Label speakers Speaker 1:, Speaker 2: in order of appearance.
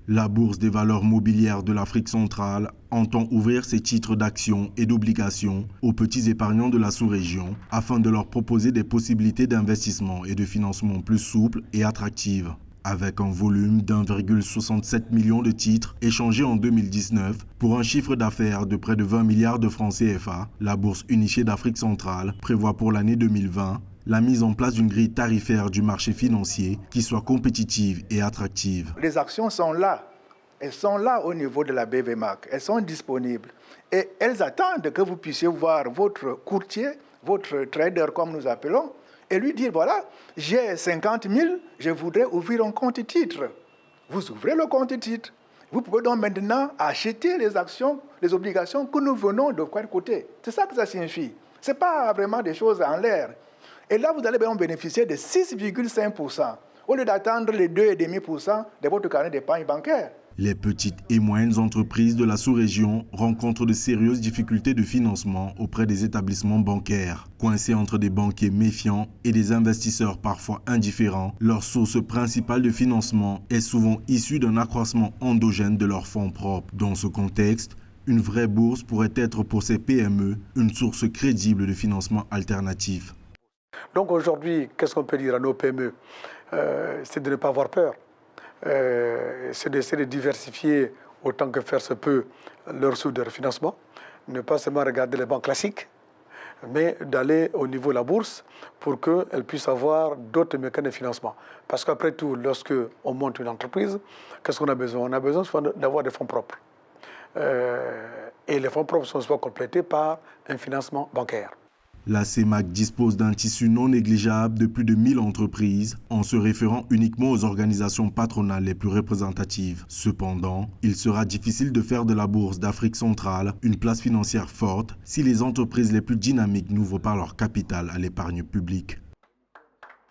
Speaker 1: La Bourse des valeurs mobilières de l'Afrique centrale entend ouvrir ses titres d'actions et d'obligations aux petits épargnants de la sous-région afin de leur proposer des possibilités d'investissement et de financement plus souples et attractives. Avec un volume d'1,67 million de titres échangés en 2019 pour un chiffre d'affaires de près de 20 milliards de francs CFA, la Bourse unifiée d'Afrique centrale prévoit pour l'année 2020 la mise en place d'une grille tarifaire du marché financier qui soit compétitive et attractive.
Speaker 2: Les actions sont là. Elles sont là au niveau de la BVMAC. Elles sont disponibles. Et elles attendent que vous puissiez voir votre courtier, votre trader comme nous appelons, et lui dire, voilà, j'ai 50 000, je voudrais ouvrir un compte titre. Vous ouvrez le compte titre. Vous pouvez donc maintenant acheter les actions, les obligations que nous venons de côté. C'est ça que ça signifie. Ce n'est pas vraiment des choses en l'air. Et là, vous allez bénéficier de 6,5% au lieu d'attendre les 2,5% de votre carnet d'épargne bancaire.
Speaker 1: Les petites et moyennes entreprises de la sous-région rencontrent de sérieuses difficultés de financement auprès des établissements bancaires. Coincés entre des banquiers méfiants et des investisseurs parfois indifférents, leur source principale de financement est souvent issue d'un accroissement endogène de leurs fonds propres. Dans ce contexte, une vraie bourse pourrait être pour ces PME une source crédible de financement alternatif.
Speaker 3: Donc aujourd'hui, qu'est-ce qu'on peut dire à nos PME? C'est de ne pas avoir peur. C'est d'essayer de diversifier autant que faire se peut leurs sources de financement. Ne pas seulement regarder les banques classiques, mais d'aller au niveau de la bourse pour qu'elles puissent avoir d'autres mécanismes de financement. Parce qu'après tout, lorsque on monte une entreprise, qu'est-ce qu'on a besoin? On a besoin d'avoir des fonds propres. Et les fonds propres sont souvent complétés par un financement bancaire.
Speaker 1: La CEMAC dispose d'un tissu non négligeable de plus de 1000 entreprises en se référant uniquement aux organisations patronales les plus représentatives. Cependant, il sera difficile de faire de la Bourse d'Afrique centrale une place financière forte si les entreprises les plus dynamiques n'ouvrent pas leur capital à l'épargne publique.